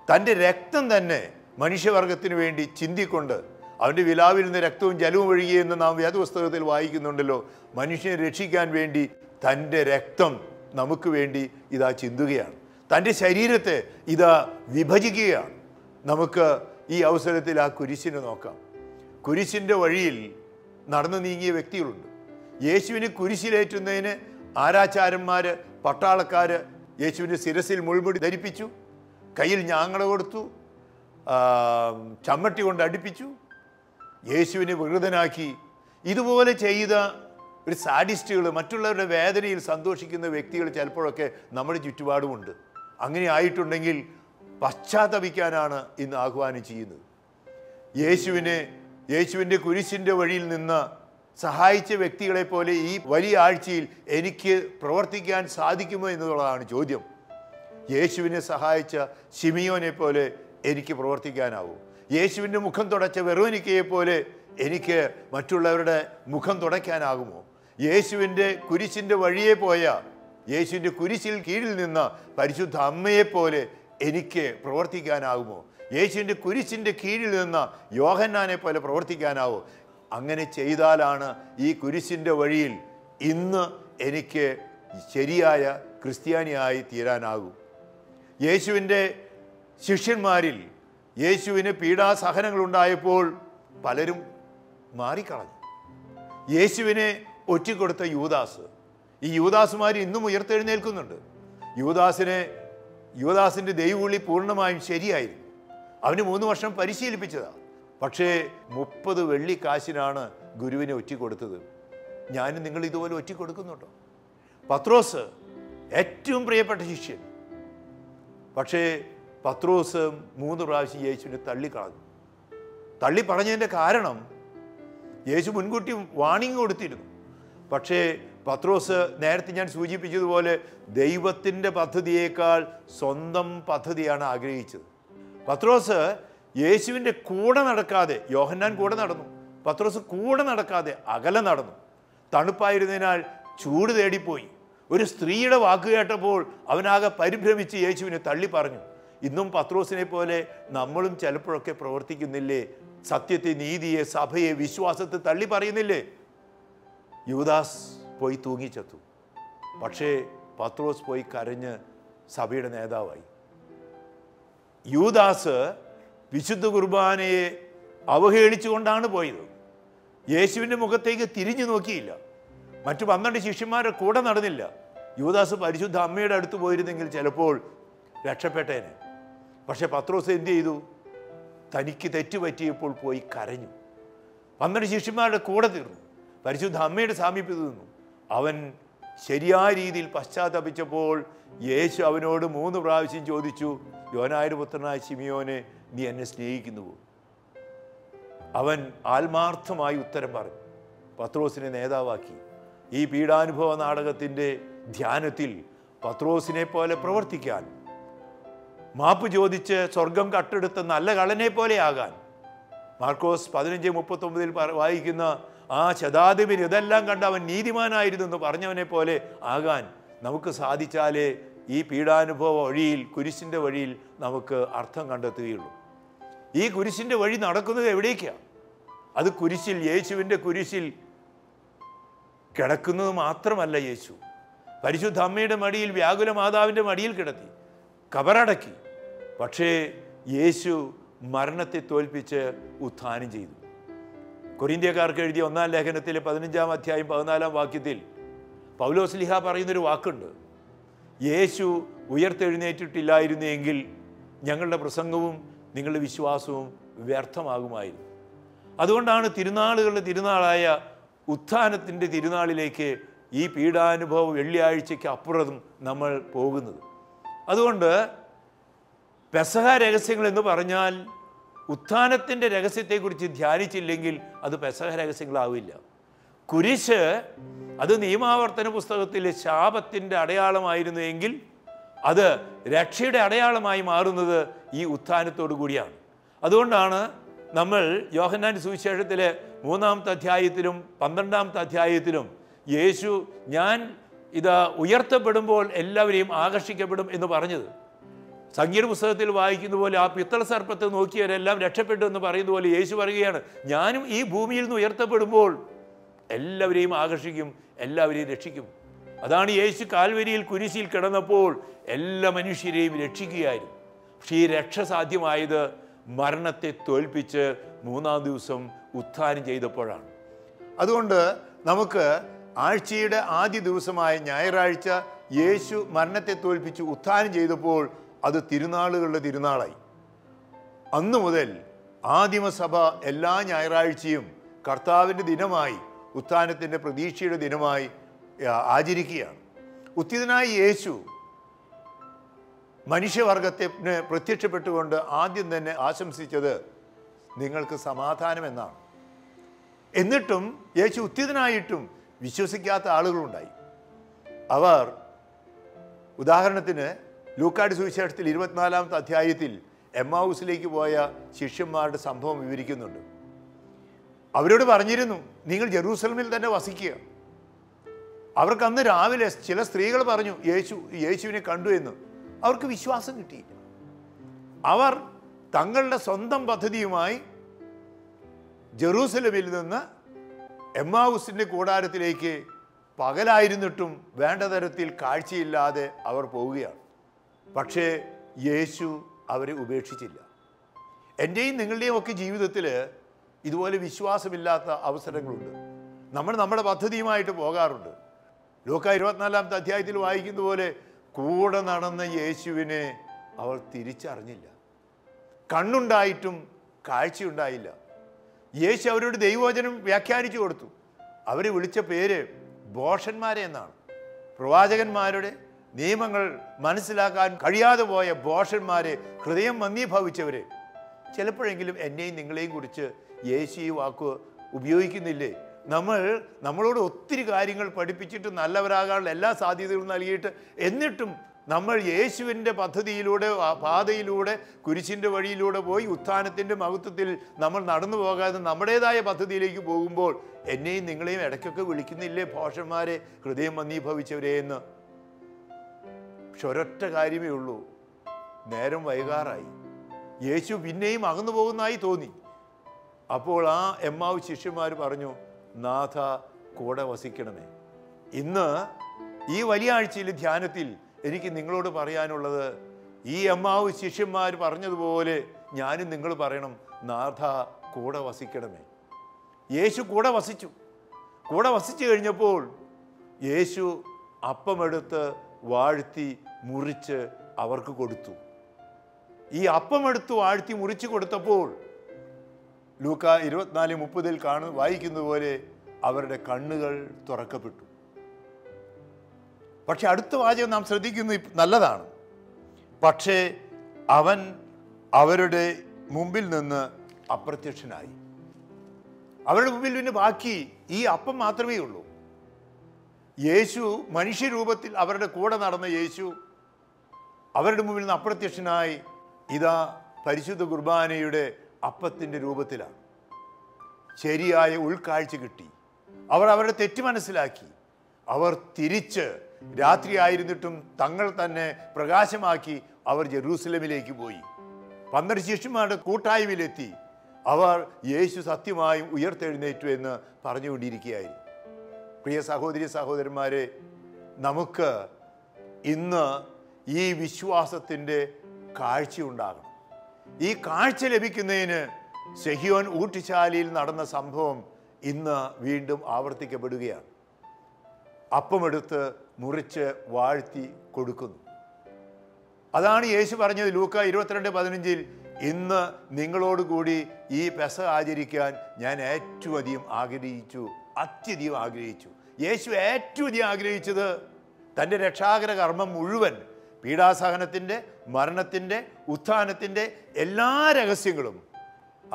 തൻ്റെ രക്തം തന്നെ മനുഷ്യവർഗത്തിന് വേണ്ടി ചിന്തിക്കൊണ്ട്, അവൻ്റെ വിലാവിൽ നിന്ന് രക്തവും ജലവും ഒഴുകിയെന്ന് നാം വേദപുസ്തകത്തിൽ വായിക്കുന്നുണ്ടല്ലോ. മനുഷ്യനെ രക്ഷിക്കാൻ വേണ്ടി തൻ്റെ രക്തം നമുക്ക് വേണ്ടി ഇതാ ചിന്തുകയാണ്. തൻ്റെ ശരീരത്തെ ഇതാ വിഭജിക്കുകയാണ്. നമുക്ക് ഈ അവസരത്തിൽ ആ കുരിശിനെ നോക്കാം. കുരിശിൻ്റെ വഴിയിൽ നടന്നു നീങ്ങിയ വ്യക്തികളുണ്ട്. യേശുവിന് കുരിശിലേറ്റുന്നതിന് ആരാചാരന്മാർ, പട്ടാളക്കാർ യേശുവിൻ്റെ ശിരസിൽ മുൾമുടി ധരിപ്പിച്ചു, കയ്യിൽ ഞാങ്ങട കൊടുത്തു, ചമ്മട്ടി കൊണ്ട് അടുപ്പിച്ചു, യേശുവിനെ വികൃതനാക്കി. ഇതുപോലെ ചെയ്ത ഒരു സാഡിസ്റ്റുകൾ, മറ്റുള്ളവരുടെ വേദനയിൽ സന്തോഷിക്കുന്ന വ്യക്തികൾ ചിലപ്പോഴൊക്കെ നമ്മുടെ ചുറ്റുപാടുമുണ്ട്. അങ്ങനെ ആയിട്ടുണ്ടെങ്കിൽ പശ്ചാത്തപിക്കാനാണ് ഇന്ന് ആഹ്വാനം ചെയ്യുന്നത്. യേശുവിൻ്റെ കുരിശിൻ്റെ വഴിയിൽ നിന്ന് സഹായിച്ച വ്യക്തികളെ പോലെ ഈ വലിയ ആഴ്ചയിൽ എനിക്ക് പ്രവർത്തിക്കാൻ സാധിക്കുമോ എന്നുള്ളതാണ് ചോദ്യം. യേശുവിനെ സഹായിച്ച ശിമിയോനെ പോലെ എനിക്ക് പ്രവർത്തിക്കാനാവൂ? യേശുവിൻ്റെ മുഖം തുടച്ച വെറോനിക്കയെ പോലെ എനിക്ക് മറ്റുള്ളവരുടെ മുഖം തുടയ്ക്കാനാകുമോ? യേശുവിൻ്റെ കുരിശിൻ്റെ വഴിയെ പോയ യേശുവിൻ്റെ കുരിശിൽ കീഴിൽ നിന്ന് പരിശുദ്ധ അമ്മയെപ്പോലെ എനിക്ക് പ്രവർത്തിക്കാനാകുമോ? യേശുവിൻ്റെ കുരിശിൻ്റെ കീഴിൽ നിന്ന് യോഹന്നാനെ പോലെ പ്രവർത്തിക്കാനാവോ? അങ്ങനെ ചെയ്താലാണ് ഈ കുരിശിൻ്റെ വഴിയിൽ ഇന്ന് എനിക്ക് ശരിയായ ക്രിസ്ത്യാനിയായി തീരാനാകും. യേശുവിൻ്റെ ശിഷ്യന്മാരിൽ യേശുവിന് പീഡാസഹനങ്ങളുണ്ടായപ്പോൾ പലരും മാറിക്കളഞ്ഞു. യേശുവിനെ ഒറ്റിക്കൊടുത്ത യൂദാസ്, ഈ യൂദാസുമാർ ഇന്നും ഉയർത്തെഴുന്നേൽക്കുന്നുണ്ട്. യൂദാസിൻ്റെ ദൈവവിളി പൂർണ്ണമായും ശരിയായിരുന്നു. അവന് 3 വർഷം പരിശീലിപ്പിച്ചതാണ്. പക്ഷേ 30 വെള്ളിക്കാശിനാണ് ഗുരുവിനെ ഒറ്റിക്കൊടുത്തത്. ഞാനും നിങ്ങൾ ഇതുപോലെ ഒറ്റിക്കൊടുക്കുന്നുണ്ടോ? പത്രോസ് ഏറ്റവും പ്രിയപ്പെട്ട ശിഷ്യൻ, പക്ഷേ പത്രോസ് 3 പ്രാവശ്യം യേശുവിനെ തള്ളിക്കളഞ്ഞു. തള്ളി പറഞ്ഞതിൻ്റെ കാരണം യേശു മുൻകൂട്ടി വാണിംഗ് കൊടുത്തിരുന്നു. പക്ഷേ പത്രോസ് നേരത്തെ ഞാൻ സൂചിപ്പിച്ചതുപോലെ ദൈവത്തിൻ്റെ പദ്ധതിയേക്കാൾ സ്വന്തം പദ്ധതിയാണ് ആഗ്രഹിച്ചത്. പത്രോസ് യേശുവിൻ്റെ കൂടെ നടക്കാതെ, യോഹന്നാൻ കൂടെ നടന്നു, പത്രോസ് കൂടെ നടക്കാതെ അകലെ നടന്നു. തണുപ്പായിരുന്നതിനാൽ ചൂട് തേടിപ്പോയി. ഒരു സ്ത്രീയുടെ വാക്ക് കേട്ടപ്പോൾ അവനാകെ പരിഭ്രമിച്ച് യേശുവിനെ തള്ളി പറഞ്ഞു. ഇന്നും പത്രോസിനെ പോലെ നമ്മളും ചിലപ്പോഴൊക്കെ പ്രവർത്തിക്കുന്നില്ലേ? സത്യത്തെ, നീതിയെ, സഭയെ, വിശ്വാസത്തെ തള്ളി പറയുന്നില്ലേ? യൂദാസ് പോയി തൂങ്ങിച്ചെത്തു. പക്ഷേ പത്രോസ് പോയി കരഞ്ഞ് സഭയുടെ നേതാവായി. യൂദാസ് വിശുദ്ധ കുർബാനയെ അവഹേളിച്ചുകൊണ്ടാണ് പോയത്. യേശുവിൻ്റെ മുഖത്തേക്ക് തിരിഞ്ഞു നോക്കിയില്ല. മറ്റു 12 ശിഷ്യന്മാരുടെ കൂടെ നടന്നില്ല. യൂദാസ് പരിശുദ്ധ അമ്മയുടെ അടുത്ത് പോയിരുന്നെങ്കിൽ ചിലപ്പോൾ രക്ഷപ്പെട്ടേനെ. പക്ഷെ പത്രോസ് എന്ത് ചെയ്തു? തനിക്ക് തെറ്റുപറ്റിയപ്പോൾ പോയി കരഞ്ഞു. 12 ശിഷ്യന്മാരുടെ കൂടെ തീർന്നു. പരിശുദ്ധ അമ്മയുടെ സാമീപ്യത്തിൽ നിന്നു. അവൻ ശരിയായ രീതിയിൽ പശ്ചാത്തപിച്ചപ്പോൾ യേശു അവനോട് 3 പ്രാവശ്യം ചോദിച്ചു, യോനായുടെ പുത്രനായ ശിമിയോനെ, നീ എന്നെ സ്നേഹിക്കുന്നുവോ? അവൻ ആത്മാർത്ഥമായി ഉത്തരം പറഞ്ഞു. പത്രോസിനെ നേതാവാക്കി. ഈ പീഡാനുഭവ നാടകത്തിൻ്റെ ധ്യാനത്തിൽ പത്രോസിനെ പോലെ പ്രവർത്തിക്കാൻ, മാപ്പ് ചോദിച്ച് സ്വർഗം കട്ടെടുത്ത നല്ല കള്ളനെ പോലെ ആകാൻ, മാർക്കോസ് 15:39 വായിക്കുന്ന ആ ശതാധിപൻ ഇതെല്ലാം കണ്ട് അവൻ നീതിമാനായിരുന്നു എന്ന് പറഞ്ഞവനെ പോലെ ആകാൻ നമുക്ക് സാധിച്ചാലേ ഈ പീഡാനുഭവ വഴിയിൽ, കുരിശിൻ്റെ വഴിയിൽ നമുക്ക് അർത്ഥം കണ്ടെത്തുകയുള്ളൂ. ഈ കുരിശിൻ്റെ വഴി നടക്കുന്നത് എവിടേക്കാണ്? അത് കുരിശിൽ, യേശുവിൻ്റെ കുരിശിൽ കിടക്കുന്നത് മാത്രമല്ല. യേശു പരിശുദ്ധ അമ്മയുടെ മടിയിൽ, വ്യാകുല മാതാവിൻ്റെ മടിയിൽ കിടത്തി, കബറടക്കി. പക്ഷേ യേശു മരണത്തെ തോൽപ്പിച്ച് ഉത്ഥാനം ചെയ്തു. കൊരിന്ത്യക്കാർക്ക് എഴുതിയ 1-ാം ലേഖനത്തിലെ 15-ാം അധ്യായം 14-ാം വാക്യത്തിൽ പൗലോസ്ലീഹ പറയുന്നൊരു വാക്കുണ്ട്. യേശു ഉയർത്തെഴുന്നേറ്റിട്ടില്ലായിരുന്നെങ്കിൽ ഞങ്ങളുടെ പ്രസംഗവും നിങ്ങളുടെ വിശ്വാസവും വ്യർത്ഥമാകുമായിരുന്നു. അതുകൊണ്ടാണ് തിരുനാളുകളുടെ തിരുനാളായ ഉത്ഥാനത്തിൻ്റെ തിരുനാളിലേക്ക് ഈ പീഡാനുഭവ വെള്ളിയാഴ്ചയ്ക്ക് അപ്പുറത്തും നമ്മൾ പോകുന്നത്. അതുകൊണ്ട് പെസഹ രഹസ്യങ്ങൾ എന്ന് പറഞ്ഞാൽ ഉത്ഥാനത്തിൻ്റെ രഹസ്യത്തെക്കുറിച്ച് ധ്യാനിച്ചില്ലെങ്കിൽ അത് പെസഹ രഹസ്യങ്ങളാവില്ല. കുരിശ് അത് നിയമാവർത്തന പുസ്തകത്തിലെ ശാപത്തിൻ്റെ അടയാളമായിരുന്നു എങ്കിൽ അത് രക്ഷയുടെ അടയാളമായി മാറുന്നത് ഈ ഉത്ഥാനത്തോടു കൂടിയാണ്. അതുകൊണ്ടാണ് നമ്മൾ യോഹന്നാൻ്റെ സുവിശേഷത്തിലെ 3-ാമത്തെ അധ്യായത്തിലും 12-ാമത്തെ അധ്യായത്തിലും യേശു ഞാൻ ഇത് ഉയർത്തപ്പെടുമ്പോൾ എല്ലാവരെയും ആകർഷിക്കപ്പെടും എന്ന് പറഞ്ഞത്. സംഗീത പുസ്തകത്തിൽ വായിക്കുന്ന പോലെ ആ പിത്തള സർപ്പത്തെ നോക്കിയവരെല്ലാം രക്ഷപ്പെട്ടു എന്ന് പറയുന്ന പോലെ യേശു പറയുകയാണ്, ഞാനും ഈ ഭൂമിയിൽ നിന്ന് ഉയർത്തപ്പെടുമ്പോൾ എല്ലാവരെയും ആകർഷിക്കും, എല്ലാവരെയും രക്ഷിക്കും. അതാണ് യേശു കാൽവരിയിൽ കുരിശിൽ കിടന്നപ്പോൾ എല്ലാ മനുഷ്യരെയും രക്ഷിക്കുകയായിരുന്നു. പക്ഷേ ഈ രക്ഷ സാധ്യമായത് മരണത്തെ തോൽപ്പിച്ച് 3-ാം ദിവസം ഉത്ഥാനം ചെയ്തപ്പോഴാണ്. അതുകൊണ്ട് നമുക്ക് ആഴ്ചയുടെ ആദ്യ ദിവസമായ ഞായറാഴ്ച യേശു മരണത്തെ തോൽപ്പിച്ച് ഉത്ഥാനം ചെയ്തപ്പോൾ അത് തിരുനാളുകളുടെ തിരുനാളായി. അന്നു മുതൽ ആദിമസഭ എല്ലാ ഞായറാഴ്ചയും കർത്താവിൻ്റെ ദിനമായി, ഉത്ഥാനത്തിൻ്റെ പ്രതീക്ഷയുടെ ദിനമായി ആചരിക്കുകയാണ്. ഉത്ഥിതനായ യേശു മനുഷ്യവർഗത്തെ പ്രത്യക്ഷപ്പെട്ടുകൊണ്ട് ആദ്യം തന്നെ ആശംസിച്ചത് നിങ്ങൾക്ക് സമാധാനം എന്നാണ്. എന്നിട്ടും യേശു ഉത്ഥിതനായിട്ടും വിശ്വസിക്കാത്ത ആളുകളുണ്ടായി. അവർ, ഉദാഹരണത്തിന് ലൂക്കായുടെ സുവിശേഷത്തിൽ 24-ാമത്തെ അധ്യായത്തിൽ എമ്മാവൂസിലേക്ക് പോയ ശിഷ്യന്മാരുടെ സംഭവം വിവരിക്കുന്നുണ്ട്. അവരോട് പറഞ്ഞിരുന്നു, നിങ്ങൾ ജെറൂസലമിൽ തന്നെ വസിക്കുക, അവർക്ക് അന്ന് രാവിലെ ചില സ്ത്രീകൾ പറഞ്ഞു യേശുവിനെ കണ്ടു എന്ന്. അവർക്ക് വിശ്വാസം കിട്ടിയില്ല. അവർ തങ്ങളുടെ സ്വന്തം പദ്ധതിയുമായി ജെറൂസലമിൽ നിന്ന് എമ്മാവുസിൻ്റെ കൂടാരത്തിലേക്ക് പകലായിരുന്നിട്ടും വേണ്ട തരത്തിൽ കാഴ്ചയില്ലാതെ അവർ പോവുകയാണ്. പക്ഷേ യേശു അവരെ ഉപേക്ഷിച്ചില്ല. എൻ്റെയും നിങ്ങളുടെയും ഒക്കെ ജീവിതത്തിൽ ഇതുപോലെ വിശ്വാസമില്ലാത്ത അവസരങ്ങളുണ്ട്. നമ്മൾ നമ്മുടെ പദ്ധതിയുമായിട്ട് പോകാറുണ്ട്. ലൂക്ക 24-ാമത്തെ അധ്യായത്തിൽ വായിക്കുന്ന പോലെ കൂടെ നടന്ന യേശുവിനെ അവർ തിരിച്ചറിഞ്ഞില്ല. കണ്ണുണ്ടായിട്ടും കാഴ്ചയുണ്ടായില്ല. യേശു അവരോട് ദൈവവചനം വ്യാഖ്യാനിച്ചു കൊടുത്തു. അവരെ വിളിച്ച പേര് ഭോഷന്മാരെ എന്നാണ്. പ്രവാചകന്മാരുടെ നിയമങ്ങൾ മനസ്സിലാക്കാൻ കഴിയാതെ പോയ ഭോഷന്മാരെ, ഹൃദയം മന്ദീഭവിച്ചവരെ. ചിലപ്പോഴെങ്കിലും എന്നെയും നിങ്ങളെയും കുറിച്ച് യേശു ഈ വാക്ക് ഉപയോഗിക്കുന്നില്ലേ? നമ്മളോട് ഒത്തിരി കാര്യങ്ങൾ പഠിപ്പിച്ചിട്ട് നല്ലവരാകാനുള്ള എല്ലാ സാധ്യതകളും നൽകിയിട്ട് എന്നിട്ടും നമ്മൾ യേശുവിൻ്റെ പദ്ധതിയിലൂടെ, പാതയിലൂടെ, കുരിശിൻ്റെ വഴിയിലൂടെ പോയി ഉത്ഥാനത്തിൻ്റെ മഹത്വത്തിൽ നമ്മൾ നടന്നു പോകാതെ നമ്മുടേതായ പദ്ധതിയിലേക്ക് പോകുമ്പോൾ എന്നെയും നിങ്ങളെയും ഇടയ്ക്കൊക്കെ വിളിക്കുന്നില്ലേ ഭോഷന്മാരെ, ഹൃദയം മന്ദീഭവിച്ചവരെ എന്ന്? പക്ഷെ ഒരൊറ്റ കാര്യമേ ഉള്ളൂ, നേരം വൈകാറായി. യേശു പിന്നെയും അകന്നു പോകുന്നതായി തോന്നി. അപ്പോൾ ആ എമ്മാവ് ശിഷ്യന്മാർ പറഞ്ഞു, നാഥ കൂടെ വസിക്കണമേ. ഇന്ന് ഈ വലിയ ആഴ്ചയിൽ ധ്യാനത്തിൽ എനിക്ക് നിങ്ങളോട് പറയാനുള്ളത്, ഈ എമ്മാവ് ശിഷ്യന്മാർ പറഞ്ഞതുപോലെ ഞാനും നിങ്ങൾ പറയണം, നാഥ കൂടെ വസിക്കണമേ. യേശു കൂടെ വസിച്ചു. കൂടെ വസിച്ചു കഴിഞ്ഞപ്പോൾ യേശു അപ്പമെടുത്ത് വാഴ്ത്തി മുറിച്ച് അവർക്ക് കൊടുത്തു. ഈ അപ്പമെടുത്ത് വാഴ്ത്തി മുറിച്ച് കൊടുത്തപ്പോൾ ലൂക്ക 24:30 വായിക്കുന്നത് പോലെ അവരുടെ കണ്ണുകൾ തുറക്കപ്പെട്ടു. പക്ഷെ അടുത്ത വാചകം നാം ശ്രദ്ധിക്കുന്നത് നല്ലതാണ്. പക്ഷേ അവൻ അവരുടെ മുമ്പിൽ നിന്ന് അപ്രത്യക്ഷനായി. അവരുടെ മുമ്പിൽ പിന്നെ ബാക്കി ഈ അപ്പം മാത്രമേ ഉള്ളൂ. യേശു മനുഷ്യരൂപത്തിൽ അവരുടെ കൂടെ നടന്ന യേശു അവരുടെ മുമ്പിൽ നിന്ന് അപ്രത്യക്ഷനായി ഇതാ പരിശുദ്ധ കുർബാനയുടെ അപ്പത്തിൻ്റെ രൂപത്തിലാണ്. ശരിയായ ഉൾക്കാഴ്ച കിട്ടി. അവർ അവരുടെ തെറ്റ് മനസ്സിലാക്കി. അവർ തിരിച്ച് രാത്രിയായിരുന്നിട്ടും തങ്ങൾ തന്നെ പ്രകാശമാക്കി അവർ ജെറൂസലമിലേക്ക് പോയി. 12 ശിഷ്യന്മാരുടെ കൂട്ടായ്മയിലെത്തി. അവർ യേശു സത്യമായും ഉയർത്തെഴുന്നേറ്റു എന്ന് പറഞ്ഞുകൊണ്ടിരിക്കുകയായിരുന്നു. പ്രിയ സഹോദരി സഹോദരന്മാരെ, നമുക്ക് ഇന്ന് ഈ വിശ്വാസത്തിൻ്റെ കാഴ്ചയുണ്ടാകണം. ഈ കാഴ്ച ലഭിക്കുന്നതിന് സെഹിയോൻ ഊട്ടുശാലയിൽ നടന്ന സംഭവം ഇന്ന് വീണ്ടും ആവർത്തിക്കപ്പെടുകയാണ്. അപ്പമെടുത്ത് മുറിച്ച് വാഴ്ത്തി കൊടുക്കുന്നു. അതാണ് യേശു പറഞ്ഞത് ലൂക്ക 22:15. ഇന്ന് നിങ്ങളോടുകൂടി ഈ പെസഹ ആചരിക്കാൻ ഞാൻ ഏറ്റവും അധികം ആഗ്രഹിച്ചു. യേശു ഏറ്റവും അധികം ആഗ്രഹിച്ചത് തൻ്റെ രക്ഷാകര കർമ്മം മുഴുവൻ, പീഡാസഹനത്തിൻ്റെ, മരണത്തിൻ്റെ, ഉത്ഥാനത്തിൻ്റെ എല്ലാ രഹസ്യങ്ങളും,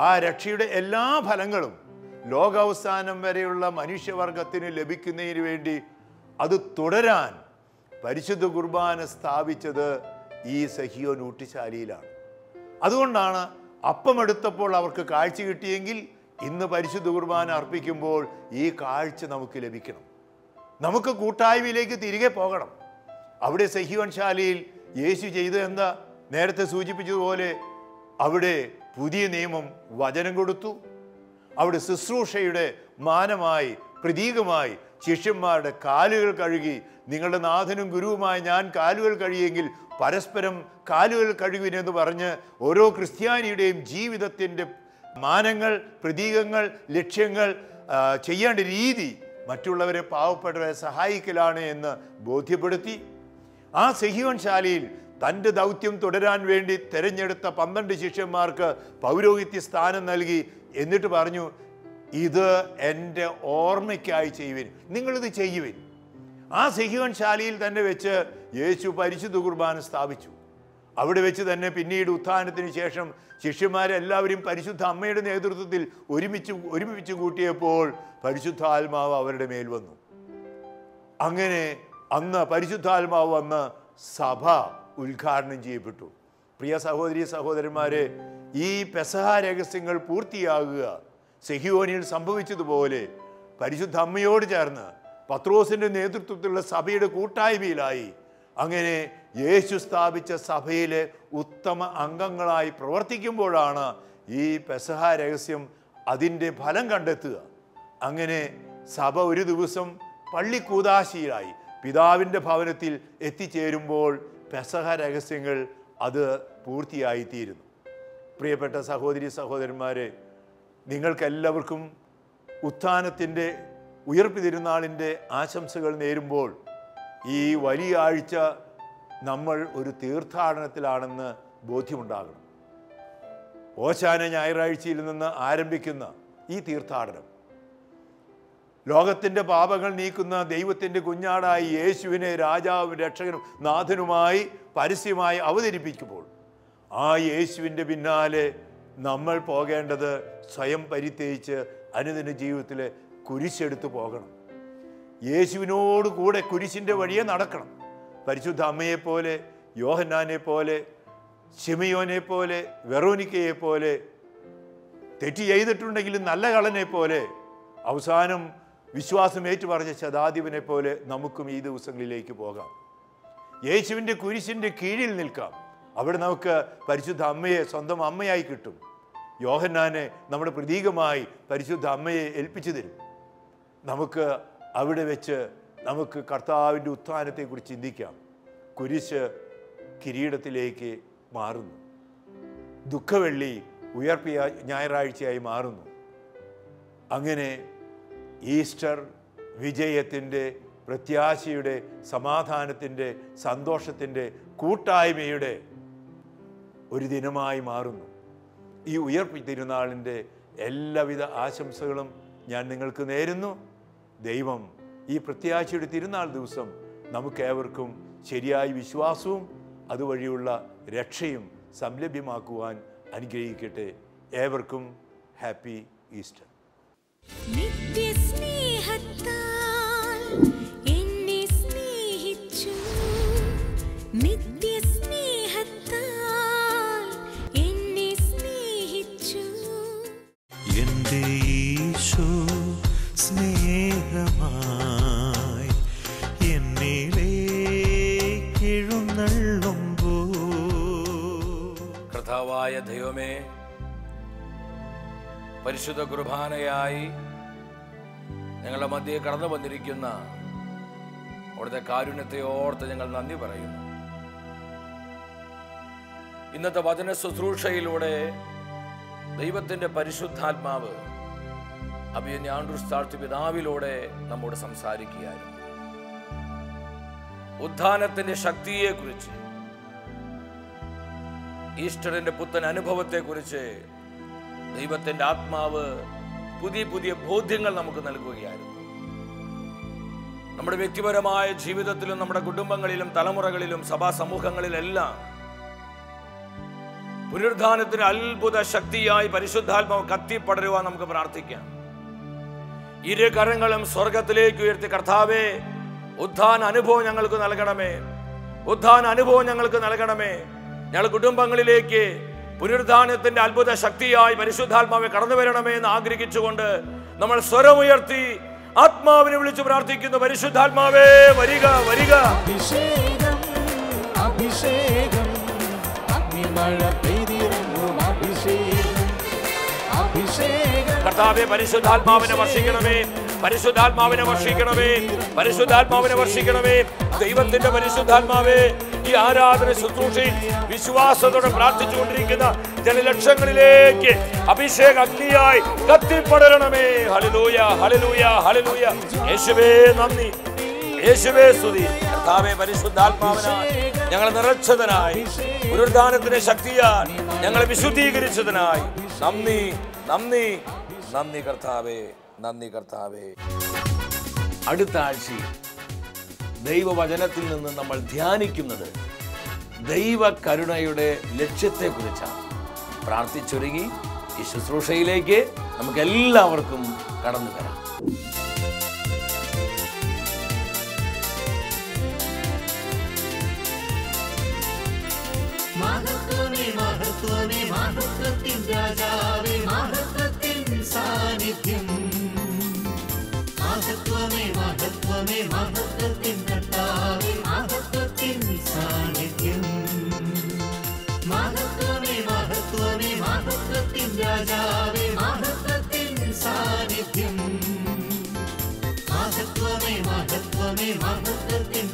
ആ രക്ഷയുടെ എല്ലാ ഫലങ്ങളും ലോകാവസാനം വരെയുള്ള മനുഷ്യവർഗത്തിന് ലഭിക്കുന്നതിന് വേണ്ടി അത് തുടരാൻ പരിശുദ്ധ കുർബാന സ്ഥാപിച്ചത് ഈ സെഹിയോൻ ഊട്ടുശാലയിലാണ്. അതുകൊണ്ടാണ് അപ്പമെടുത്തപ്പോൾ അവർക്ക് കാഴ്ച കിട്ടിയെങ്കിൽ ഇന്ന് പരിശുദ്ധ കുർബാന അർപ്പിക്കുമ്പോൾ ഈ കാഴ്ച നമുക്ക് ലഭിക്കണം. നമുക്ക് കൂട്ടായ്മയിലേക്ക് തിരികെ പോകണം. അവിടെ സെഹിയോൻ ശാലയിൽ യേശു ചെയ്തത് എന്താ? നേരത്തെ സൂചിപ്പിച്ചതുപോലെ അവിടെ പുതിയ നിയമം വചനം കൊടുത്തു. അവിടെ ശുശ്രൂഷയുടെ മാനമായി, പ്രതീകമായി ശിഷ്യന്മാരുടെ കാലുകൾ കഴുകി, നിങ്ങളുടെ നാഥനും ഗുരുവുമായ ഞാൻ കാലുകൾ കഴുകിയെങ്കിൽ പരസ്പരം കാലുകൾ കഴുകുവിനെന്ന് പറഞ്ഞ് ഓരോ ക്രിസ്ത്യാനിയുടെയും ജീവിതത്തിൻ്റെ മാനങ്ങൾ, പ്രതീകങ്ങൾ, ലക്ഷ്യങ്ങൾ, ചെയ്യേണ്ട രീതി മറ്റുള്ളവരെ, പാവപ്പെട്ടവരെ സഹായിക്കലാണ് എന്ന് ബോധ്യപ്പെടുത്തി. ആ സെഹിയോൻ ശാലയിൽ തൻ്റെ ദൗത്യം തുടരാൻ വേണ്ടി തിരഞ്ഞെടുത്ത 12 ശിഷ്യന്മാർക്ക് പൗരോഹിത്യ സ്ഥാനം നൽകി. എന്നിട്ട് പറഞ്ഞു, ഇത് എൻ്റെ ഓർമ്മയ്ക്കായി ചെയ്യുവിൻ, നിങ്ങളിത് ചെയ്യുവിൻ. ആ സെഹിയോൻ ശാലയിൽ തന്നെ വെച്ച് യേശു പരിശുദ്ധ കുർബാന സ്ഥാപിച്ചു. അവിടെ വെച്ച് തന്നെ പിന്നീട് ഉത്ഥാനത്തിന് ശേഷം ശിഷ്യന്മാരെല്ലാവരും പരിശുദ്ധ അമ്മയുടെ നേതൃത്വത്തിൽ ഒരുമിച്ച് കൂട്ടിയപ്പോൾ പരിശുദ്ധാത്മാവ് അവരുടെ മേൽ വന്നു. അങ്ങനെ അന്ന് പരിശുദ്ധാത്മാവ് വന്ന് സഭ ഉദ്ഘാടനം ചെയ്യപ്പെട്ടു. പ്രിയ സഹോദരി സഹോദരന്മാരെ, ഈ പെസഹ രഹസ്യങ്ങൾ പൂർത്തിയാകുക സെഹിയോനിൽ സംഭവിച്ചതുപോലെ പരിശുദ്ധ അമ്മയോട് ചേർന്ന് പത്രോസിൻ്റെ നേതൃത്വത്തിലുള്ള സഭയുടെ കൂട്ടായ്മയിലായി. അങ്ങനെ യേശു സ്ഥാപിച്ച സഭയിലെ ഉത്തമ അംഗങ്ങളായി പ്രവർത്തിക്കുമ്പോഴാണ് ഈ പെസഹ രഹസ്യം അതിൻ്റെ ഫലം കണ്ടെത്തുക. അങ്ങനെ സഭ ഒരു ദിവസം പള്ളിക്കൂദാശിയിലായി പിതാവിൻ്റെ ഭവനത്തിൽ എത്തിച്ചേരുമ്പോൾ പെസഹ രഹസ്യങ്ങൾ അത് പൂർത്തിയായിത്തീരുന്നു. പ്രിയപ്പെട്ട സഹോദരി സഹോദരന്മാരെ, നിങ്ങൾക്കെല്ലാവർക്കും ഉത്ഥാനത്തിൻ്റെ ഉയർപ്പ് തിരുനാളിൻ്റെ ആശംസകൾ നേരുമ്പോൾ ഈ വലിയ ആഴ്ച നമ്മൾ ഒരു തീർത്ഥാടനത്തിലാണെന്ന് ബോധ്യമുണ്ടാകണം. ഓശാന ഞായറാഴ്ചയിൽ നിന്ന് ആരംഭിക്കുന്ന ഈ തീർത്ഥാടനം ലോകത്തിൻ്റെ പാപങ്ങൾ നീക്കുന്ന ദൈവത്തിൻ്റെ കുഞ്ഞാടായി യേശുവിനെ രാജാവും രക്ഷകനും നാഥനുമായി പരസ്യമായി അവതരിപ്പിക്കുമ്പോൾ ആ യേശുവിൻ്റെ പിന്നാലെ നമ്മൾ പോകേണ്ടത് സ്വയം പരിത്യജിച്ച് അനുദിന ജീവിതത്തിൽ കുരിശെടുത്ത് പോകണം. യേശുവിനോട് കൂടെ കുരിശിൻ്റെ വഴിയെ നടക്കണം. പരിശുദ്ധ അമ്മയെപ്പോലെ, യോഹന്നാനെ പോലെ, ശിമയോനെ പോലെ, വെറോനിക്കയെ പോലെ, തെറ്റ് ചെയ്തിട്ടുണ്ടെങ്കിലും നല്ല കള്ളനെ പോലെ, അവസാനം വിശ്വാസം ഏറ്റുപറഞ്ഞ ശതാധിപനെ പോലെ നമുക്കും ഈ ദിവസങ്ങളിലേക്ക് പോകാം. യേശുവിൻ്റെ കുരിശിൻ്റെ കീഴിൽ നിൽക്കാം. അവിടെ നമുക്ക് പരിശുദ്ധ അമ്മയെ സ്വന്തം അമ്മയായി കിട്ടും. യോഹന്നാനെ നമ്മുടെ പ്രതീകമായി പരിശുദ്ധ അമ്മയെ ഏൽപ്പിച്ചു തരും. നമുക്ക് അവിടെ വെച്ച് നമുക്ക് കർത്താവിൻ്റെ ഉത്ഥാനത്തെക്കുറിച്ച് ചിന്തിക്കാം. കുരിശ് കിരീടത്തിലേക്ക് മാറുന്നു. ദുഃഖവെള്ളി ഉയർപ്പിയ ഞായറാഴ്ചയായി മാറുന്നു. അങ്ങനെ ഈസ്റ്റർ വിജയത്തിൻ്റെ, പ്രത്യാശയുടെ, സമാധാനത്തിൻ്റെ, സന്തോഷത്തിൻ്റെ, കൂട്ടായ്മയുടെ ഒരു ദിനമായി മാറുന്നു. ഈ ഉയർപ്പ് തിരുനാളിൻ്റെ എല്ലാവിധ ആശംസകളും ഞാൻ നിങ്ങൾക്ക് നേരുന്നു. ദൈവം ഈ പ്രത്യാശയുടെ തിരുനാൾ ദിവസം നമുക്കേവർക്കും ശരിയായ വിശ്വാസവും അതുവഴിയുള്ള രക്ഷയും സംലഭ്യമാക്കുവാൻ അനുഗ്രഹിക്കട്ടെ. ഏവർക്കും ഹാപ്പി ഈസ്റ്റർ. എന്റെ ഈശോ സ്നേഹമായി എന്നിലേക്ക് എഴുന്നള്ളുമ്പോൾ കർത്താവായ ദൈവമേ, പരിശുദ്ധ കുർബാനയായി ഞങ്ങളുടെ മധ്യേ കടന്നു വന്നിരിക്കുന്ന അവിടുത്തെ കാരുണ്യത്തെ ഓർത്ത് ഞങ്ങൾ നന്ദി പറയുന്നു. ഇന്നത്തെ വചന ശുശ്രൂഷയിലൂടെ ദൈവത്തിൻ്റെ പരിശുദ്ധാത്മാവ് അഭിയന്യ ആൻഡ്രൂസ് താഴ്ത്തി പിതാവിലൂടെ നമ്മോട് സംസാരിക്കുകയായിരുന്നു. ഉത്ഥാനത്തിൻ്റെ ശക്തിയെക്കുറിച്ച്, ഈസ്റ്ററിന്റെ പുത്തൻ അനുഭവത്തെക്കുറിച്ച് ദൈവത്തിൻ്റെ ആത്മാവ് പുതിയ പുതിയ ബോധ്യങ്ങൾ നമുക്ക് നൽകുകയായിരുന്നു. നമ്മുടെ വ്യക്തിപരമായ ജീവിതത്തിലും നമ്മുടെ കുടുംബങ്ങളിലും തലമുറകളിലും സഭാ സമൂഹങ്ങളിലെല്ലാം പുനരുദ്ധാനത്തിന് അത്ഭുത ശക്തിയായി പരിശുദ്ധാത്മാവ് കത്തിപ്പടരുവാൻ നമുക്ക് പ്രാർത്ഥിക്കാം. ഇരു കരങ്ങളും സ്വർഗത്തിലേക്ക് ഉയർത്തി, കർത്താവേ, ഉത്ഥാന അനുഭവം ഞങ്ങൾക്ക് നൽകണമേ, ഉത്ഥാന അനുഭവം ഞങ്ങൾക്ക് നൽകണമേ. ഞങ്ങൾ കുടുംബങ്ങളിലേക്ക് പുനരുദ്ധാനത്തിന്റെ അത്ഭുത ശക്തിയായി പരിശുദ്ധാത്മാവെ കടന്നു വരണമേ എന്ന് ആഗ്രഹിച്ചുകൊണ്ട് നമ്മൾ സ്വരമുയർത്തി ആത്മാവിനെ വിളിച്ചു പ്രാർത്ഥിക്കുന്നു. പരിശുദ്ധാത്മാവേ വരിക, വരിക. അഭിഷേകം, അഭിഷേകം, അഗ്നിമഴ പെയ്തിറങ്ങും അഭിഷേകം, അഭിഷേകം. കർത്താവേ, പരിശുദ്ധാത്മാവിനെ വർഷിക്കണമേ, പരിശുദ്ധാത്മാവിനെ വർഷിക്കണമേ, പരിശുദ്ധാത്മാവിനെ വർഷിക്കണമേ. ദൈവത്തിന്റെ പരിശുദ്ധാത്മാവേ, ഈ ആരാധന ശുശ്രൂഷയിൽ വിശ്വാസത്തോടെ പ്രാർത്ഥിച്ചുകൊണ്ടിരിക്കുന്ന ജനലക്ഷങ്ങളിലേക്ക് അഭിഷേക അഗ്നിയായി കത്തിപ്പടരണമേ. ഹല്ലേലൂയ, ഹല്ലേലൂയ, ഹല്ലേലൂയ. യേശുവേ നന്ദി, യേശുവേ സ്തുതി. കർത്താവേ, പരിശുദ്ധാത്മാവിനായി ഞങ്ങളെ നിറച്ചതിനായി, പുനരുദ്ധാനത്തിന്റെ ശക്തിയാൽ ഞങ്ങളെ വിശുദ്ധീകരിച്ചതിനായി നന്ദി, നന്ദി, നന്ദി കർത്താവേ, നന്ദി കർത്താവേ. അടുത്ത ആഴ്ചയിൽ ദൈവവചനത്തിൽ നിന്ന് നമ്മൾ ധ്യാനിക്കുന്നത് ദൈവ കരുണയുടെ ലക്ഷ്യത്തെക്കുറിച്ചാണ്. പ്രാർത്ഥിച്ചൊരുങ്ങി ഈ ശുശ്രൂഷയിലേക്ക് നമുക്ക് എല്ലാവർക്കും കടന്നു വരാം. മഹത്വമേ, മഹത്വമേ, മഹത്വത്തിൻ രാജാവേ, മഹത്വത്തിൻ സാന്നിധ്യം. മഹത്വമേ, മഹത്വമേ, രാജാവേ മഹത്വത്തിൻ സാന്നിധ്യം മഹത്വമേ മഹത്വമേ മഹത്വത്തിൻ